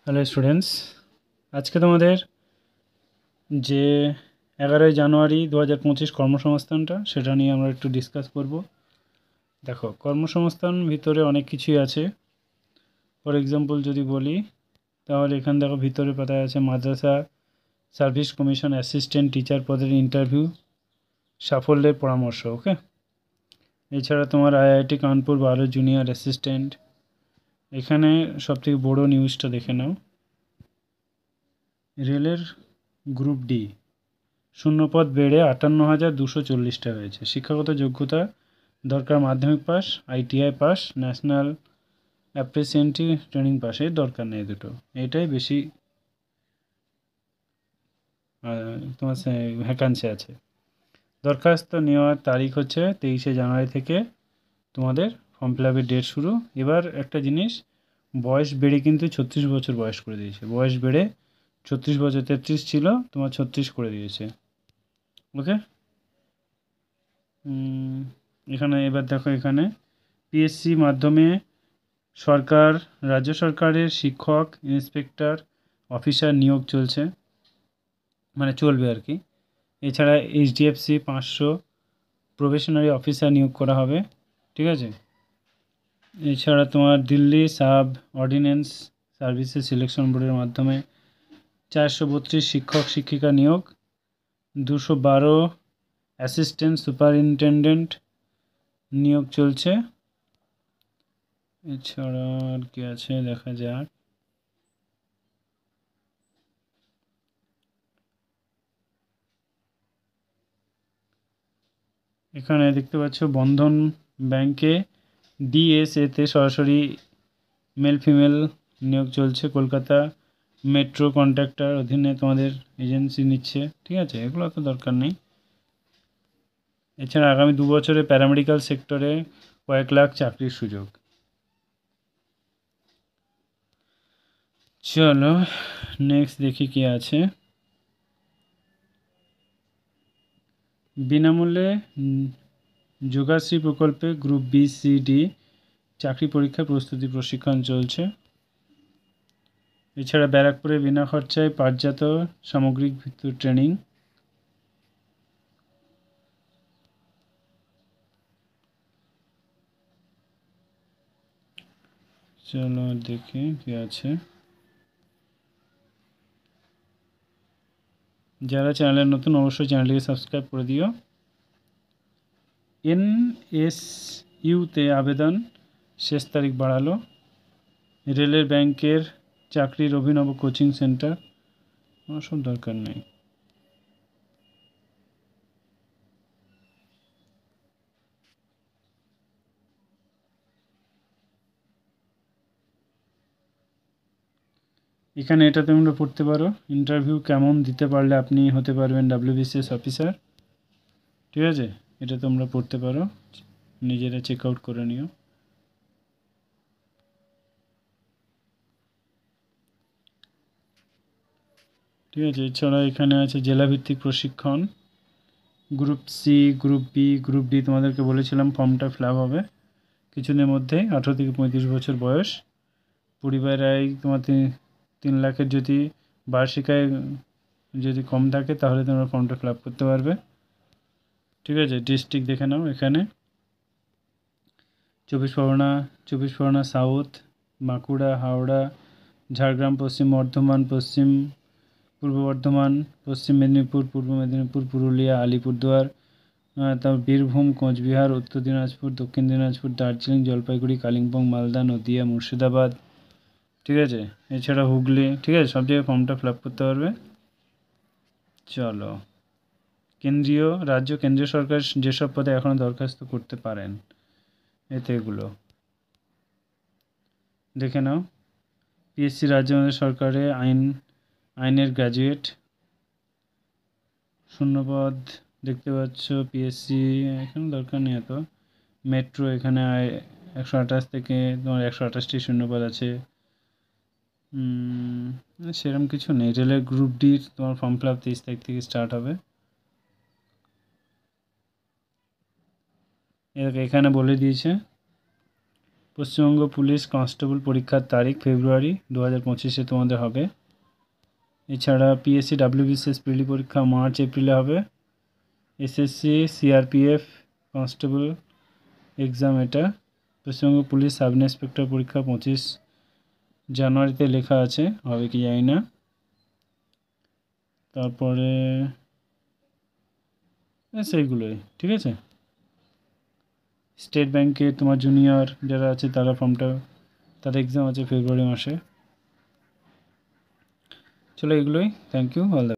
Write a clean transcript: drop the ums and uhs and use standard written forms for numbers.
Hello students, আজকে তোমাদের যে 11ই জানুয়ারি 2025 কর্মসংস্থানটা সেটা নিয়ে আমরা একটু ডিসকাস করব। দেখো, কর্মসংস্থান ভিতরে অনেক কিছুই আছে। ফর এক্সাম্পল যদি বলি, তাহলে এখানে দেখো ভিতরে পাতায় আছে মাদ্রাসা সার্ভিস কমিশন অ্যাসিস্ট্যান্ট টিচার পদের ইন্টারভিউ, সাফল্যের পরামর্শ। ওকে, এছাড়া তোমার আইআইটি কানপুর 12 জুনিয়র অ্যাসিস্ট্যান্ট। এখানে সবথেকে বড় নিউজটা দেখে নাও, রেলের গ্রুপ ডি শূন্যপদ বেড়ে 58,240টা হয়েছে। শিক্ষাগত যোগ্যতা দরকার মাধ্যমিক pass, ITI pass, national apprentice training pass, এর দরকার নেই দুটো, এটাই বেশি তোমার ভ্যাকান্সি আছে। দরখাস্ত নেওয়ার তারিখ হচ্ছে 23শে জানুয়ারি থেকে তোমাদের ফর্ম ফিল আপের ডেট শুরু। এবার একটা জিনিস, বয়স বেড়ে কিন্তু 36 বছর বয়স করে দিয়েছে। বয়স বেড়ে 36 বছর, 33 ছিল, তোমার 36 করে দিয়েছে। ওকে, এখানে এবার দেখো, এখানে পিএসসি মাধ্যমে সরকার, রাজ্য সরকারের শিক্ষক, ইন্সপেক্টর, অফিসার নিয়োগ চলছে, মানে চলবে আর কি। এছাড়া এইচডিএফসি 500 প্রবেশনারি অফিসার নিয়োগ করা হবে, ঠিক আছে। এছাড়া তোমার Delhi sub ordinance services selection বোর্ডের মাধ্যমে 432 শিক্ষক শিক্ষিকা নিয়োগ, 212 অ্যাসিস্ট্যান্ট সুপারিনটেনডেন্ট নিয়োগ চলছে। এছাড়া আর কি আছে দেখা যাক। এখানে দেখতে পাচ্ছ বন্ধন ব্যাংকে ডিএসএতে সরাসরি মেল ফিমেল নিয়োগ চলছে। কলকাতা মেট্রো কন্ট্রাক্টর অধীনে তোমাদের এজেন্সি নিচ্ছে, ঠিক আছে, এগুলো তো দরকার নেই। এছাড়া আগামী 2 বছরে প্যারামেডিক্যাল সেক্টরে কয়েক লাখ চাকরির সুযোগ। চলো নেক্সট দেখি কি আছে। বিনামূল্যে যুগাশ্রী প্রকল্পে গ্রুপ বি সি ডি চাকরি পরীক্ষা প্রস্তুতি প্রশিক্ষণ চলছে। এছাড়া ব্যারাকপুরে বিনা খরচায় পাটজাত সামগ্রিক ভিত্তিক ট্রেনিং। চলো দেখি কি আছে। যারা চ্যানেলের নতুন অবশ্যই চ্যানেলটিকে সাবস্ক্রাইব করে দিও। এনএসইউতে আবেদন শেষ তারিখ বাড়ালো। রেলের ব্যাংকের চাকরির অভিনব কোচিং সেন্টার, সব দরকার নেই। এখানে এটা তোমরা পড়তে পারো, ইন্টারভিউ কেমন দিতে পারলে আপনি হতে পারবেন ডাব্লিউবিসিএস অফিসার, ঠিক আছে। এটা তোমরা পড়তে পারো, নিজেরা চেক আউট করে নিও। ঠিক আছে, এছাড়া এখানে আছে জেলাভিত্তিক প্রশিক্ষণ, group C, group B, group D তোমাদেরকে বলেছিলাম ফর্মটা ফিল আপ হবে কিছুদিনের মধ্যেই। 18 থেকে 35 বছর বয়স, পরিবারের আয় তোমার 3 লাখের যদি বার্ষিক আয় যদি কম থাকে তাহলে তোমরা ফর্মটা ফিল আপ করতে পারবে, ঠিক আছে। ডিস্ট্রিক্ট দেখে নাও, এখানে 24 পরগনা সাউথ, বাঁকুড়া, হাওড়া, ঝাড়গ্রাম, পশ্চিম বর্ধমান, পূর্ব বর্ধমান, পশ্চিম মেদিনীপুর, পূর্ব মেদিনীপুর, পুরুলিয়া, আলিপুরদুয়ার, তারপর বীরভূম, কোচবিহার, উত্তর দিনাজপুর, দক্ষিণ দিনাজপুর, দার্জিলিং, জলপাইগুড়ি, কালিম্পং, মালদা, নদিয়া, মুর্শিদাবাদ, ঠিক আছে। এছাড়া হুগলি, ঠিক আছে, সব জায়গায় ফর্মটা ফিল আপ করতে পারবে। চলো, কেন্দ্রীয় সরকার যেসব পদে এখনও দরখাস্ত করতে পারেন, এতে এগুলো দেখে নাও। পিএসসি রাজ্য সরকারে আইনের গ্র্যাজুয়েট শূন্যপদ দেখতে পাচ্ছ। পিএসসি এখানে দরকার নেই এত। মেট্রো এখানে 128 থেকে তোমার 128টি শূন্যপদ আছে, সেরকম কিছু নেই। রেলের গ্রুপ ডি তোমার ফর্ম ফিল আপ 23 তারিখ থেকে স্টার্ট হবে। এখানে বলে দিয়েছে পশ্চিমবঙ্গ পুলিশ কনস্টেবল পরীক্ষার তারিখ ফেব্রুয়ারি 2025 তোমাদের হবে। এছাড়া পিএসসি ডাব্লিউবিসিএস প্রিলি পরীক্ষা মার্চ এপ্রিলে হবে। এসএসসি সিআরপিএফ কনস্টেবল এক্সাম এটা পশ্চিমবঙ্গ পুলিশ সাব ইন্সপেক্টর পরীক্ষা 25 জানুয়ারিতে লেখা আছে, হবে কি জানি না। তারপরে সেইগুলোই, ঠিক আছে। স্টেট ব্যাংকে তোমার জুনিয়র যারা আছে তারা তাদের এক্সাম আছে ফেব্রুয়ারি মাসে। চলো এগুলোই, থ্যাংক ইউ, অল দ্য